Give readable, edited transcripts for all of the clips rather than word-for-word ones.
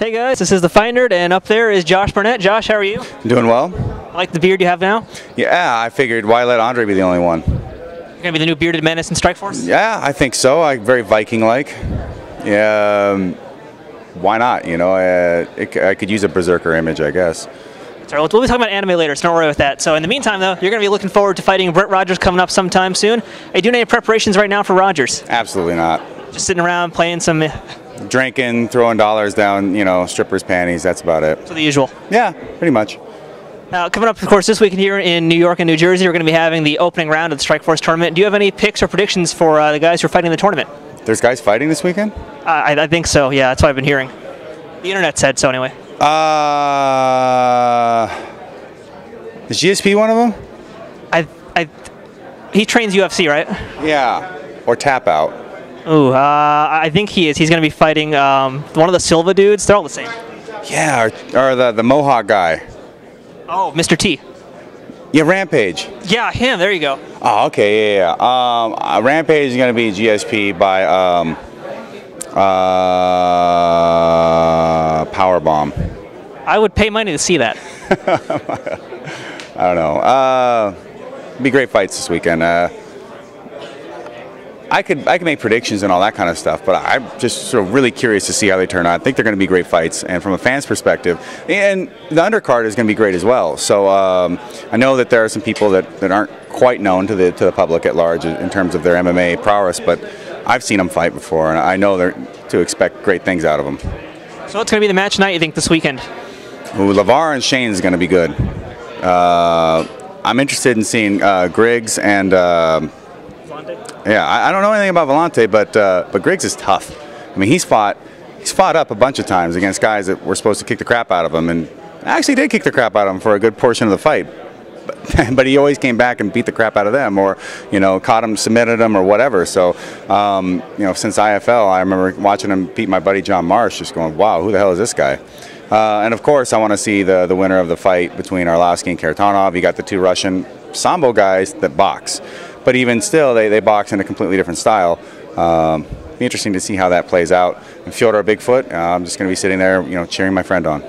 Hey guys, this is the Fight Nerd, and up there is Josh Barnett. Josh, how are you? Doing well. Like the beard you have now? Yeah, I figured why let Andre be the only one? You're gonna be the new bearded menace in Strikeforce? Yeah, I think so. Very Viking-like. Yeah, why not? You know, I could use a berserker image, I guess. Sorry, we'll be talking about anime later, so don't worry with that. So in the meantime, though, you're gonna be looking forward to fighting Brett Rogers coming up sometime soon. Are you doing any preparations right now for Rogers? Absolutely not. Just sitting around playing some... Drinking, throwing dollars down, you know, strippers' panties. That's about it. So the usual. Yeah, pretty much. Now, coming up, of course, this weekend here in New York and New Jersey, we're going to be having the opening round of the Strikeforce tournament. Do you have any picks or predictions for the guys who are fighting in the tournament? There's guys fighting this weekend? I think so, yeah. That's what I've been hearing. The internet said so, anyway. Is GSP one of them? He trains UFC, right? Yeah. Or Tap Out. Ooh, I think he is. He's going to be fighting one of the Silva dudes. They're all the same. Yeah, or the Mohawk guy. Oh, Mr. T. Yeah, Rampage. Yeah, him. There you go. Oh, okay, yeah. Rampage is going to be GSP by Powerbomb. I would pay money to see that. I don't know. Be great fights this weekend. I could make predictions and all that kind of stuff, but I'm just sort of really curious to see how they turn out. I think they're going to be great fights, and from a fan's perspective, and the undercard is going to be great as well. So I know that there are some people that aren't quite known to the public at large in terms of their MMA prowess, but I've seen them fight before, and I know they're to expect great things out of them. So what's going to be the match tonight, you think, this weekend? Ooh, LeVar and Shane is going to be good. I'm interested in seeing Griggs and. Yeah, I don't know anything about Volante, but Griggs is tough. I mean, he's fought up a bunch of times against guys that were supposed to kick the crap out of him, and actually did kick the crap out of him for a good portion of the fight. But he always came back and beat the crap out of them, or caught him, submitted him, or whatever. So since IFL, I remember watching him beat my buddy John Marsh, just going, wow, who the hell is this guy? And of course, I want to see the winner of the fight between Arlovsky and Karatanov. You got the two Russian Sambo guys that box. But even still, they box in a completely different style. Be interesting to see how that plays out. And Fyodor Bigfoot, I'm just going to be sitting there, cheering my friend on.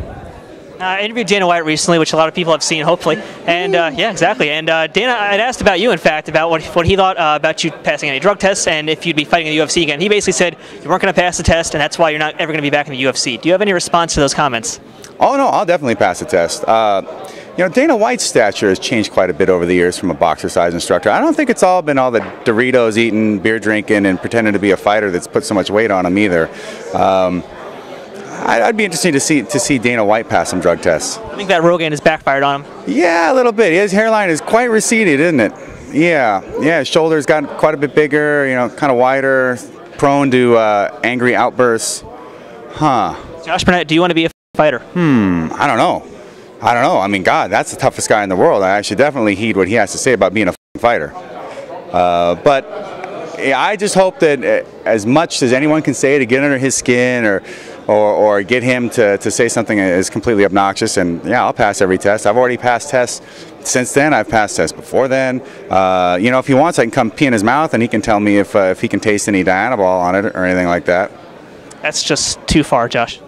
I interviewed Dana White recently, which a lot of people have seen, hopefully. And yeah, exactly. And Dana, I'd asked about you, in fact, about what he thought about you passing any drug tests and if you'd be fighting in the UFC again. He basically said you weren't going to pass the test, and that's why you're not ever going to be back in the UFC. Do you have any response to those comments? Oh, no, I'll definitely pass the test. Dana White's stature has changed quite a bit over the years from a boxer size instructor. I don't think it's all been all the Doritos eating, beer drinking, and pretending to be a fighter that's put so much weight on him either. I'd be interested to see Dana White pass some drug tests. I think that Rogan has backfired on him. Yeah, a little bit. His hairline is quite receded, isn't it? Yeah, his shoulders got quite a bit bigger, kind of wider, prone to angry outbursts. Huh. Josh Barnett, do you want to be a fighter? I don't know. I mean, God, that's the toughest guy in the world. I should definitely heed what he has to say about being a fighter. But I just hope that as much as anyone can say to get under his skin or get him to say something that is completely obnoxious, and yeah, I'll pass every test. I've already passed tests since then. I've passed tests before then. If he wants, I can come pee in his mouth and he can tell me if he can taste any Dianabol on it or anything like that. That's just too far, Josh.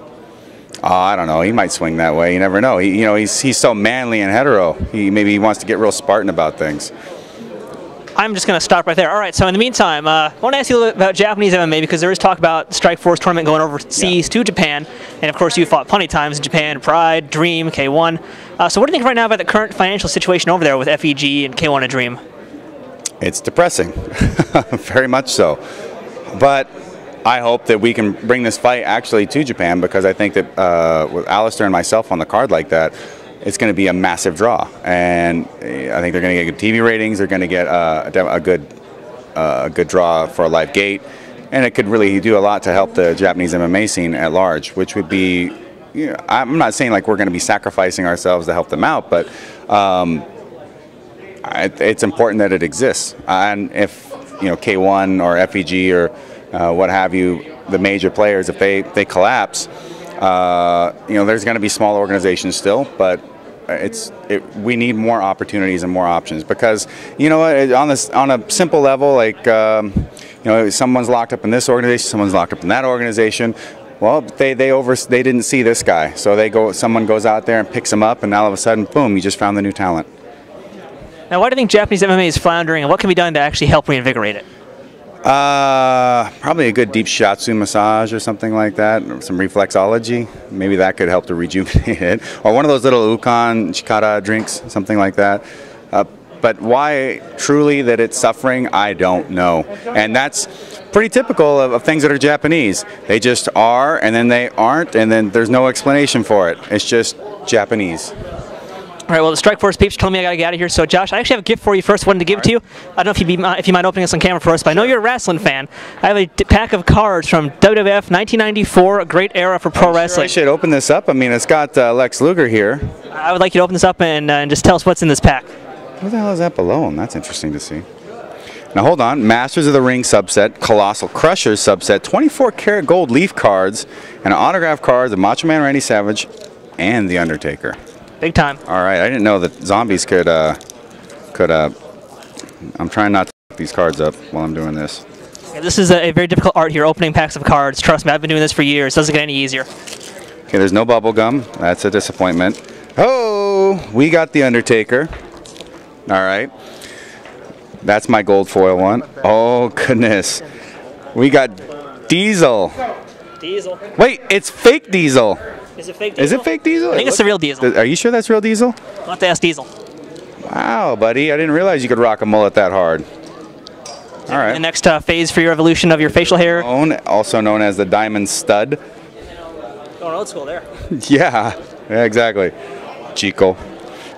I don't know. He might swing that way. You never know. He's so manly and hetero. Maybe he wants to get real Spartan about things. I'm just going to stop right there. All right. So in the meantime, I want to ask you a little bit about Japanese MMA, because there is talk about the Strikeforce tournament going overseas to Japan, and of course you fought plenty of times in Japan: Pride, Dream, K1. So what do you think right now about the current financial situation over there with FEG and K1 and Dream? It's depressing, very much so. But I hope that we can bring this fight actually to Japan, because I think that with Alistair and myself on the card like that, it's going to be a massive draw. And I think they're going to get good TV ratings. They're going to get a good draw for a live gate. And it could really do a lot to help the Japanese MMA scene at large, which would be, I'm not saying like we're going to be sacrificing ourselves to help them out, but it's important that it exists. And if, K1 or FEG or what have you, the major players, if they collapse, there's going to be small organizations still, but we need more opportunities and more options, because on a simple level, like someone's locked up in this organization, someone's locked up in that organization. Well, they didn't see this guy, so someone goes out there and picks him up, and all of a sudden, boom, you just found the new talent. Now, why do you think Japanese MMA is floundering, and what can be done to actually help reinvigorate it? Probably a good deep shiatsu massage or something like that, or some reflexology. Maybe that could help to rejuvenate it. Or one of those little ukan chikara drinks, something like that. But why truly that it's suffering, I don't know. And that's pretty typical of things that are Japanese. They just are, and then they aren't, and then there's no explanation for it. It's just Japanese. All right, well, the Strikeforce peeps told me I got to get out of here. So, Josh, I actually have a gift for you first, wanted to give it to you. I don't know if you mind opening this on camera for us, but I know you're a wrestling fan. I have a pack of cards from WWF 1994, a great era for pro wrestling. I should open this up. I mean, it's got Lex Luger here. I would like you to open this up and just tell us what's in this pack. What the hell is that below him? That's interesting to see. Now, hold on. Masters of the Ring subset, Colossal Crushers subset, 24-karat gold leaf cards, and autograph cards of Macho Man Randy Savage and The Undertaker. Big time. All right, I didn't know that zombies could I'm trying not to pick these cards up while I'm doing this. Yeah, this is a very difficult art here, opening packs of cards. Trust me, I've been doing this for years. It doesn't get any easier. Okay, there's no bubble gum. That's a disappointment. Oh, we got The Undertaker. All right. That's my gold foil one. Oh, goodness. We got Diesel. Diesel. Wait, it's fake Diesel. Is it fake Diesel? Is it fake Diesel? I think it's the real Diesel. Are you sure that's real Diesel? I'll have to ask Diesel. Wow, buddy. I didn't realize you could rock a mullet that hard. All right. The next phase for your evolution of your facial hair. Also known as the Diamond Stud. Going old school there. Yeah, exactly. Chico.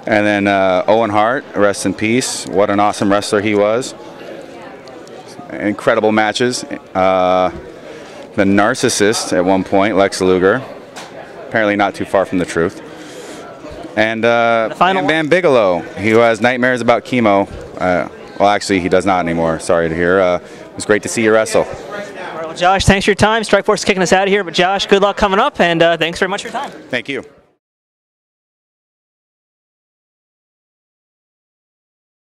And then Owen Hart, rest in peace. What an awesome wrestler he was. Incredible matches. The Narcissist at one point, Lex Luger. Apparently not too far from the truth. And Bam Bam Bigelow, who has nightmares about chemo. Well, actually, he does not anymore. Sorry to hear. It was great to see you wrestle. All right, well, Josh, thanks for your time. Strikeforce is kicking us out of here. But, Josh, good luck coming up, and thanks very much for your time. Thank you.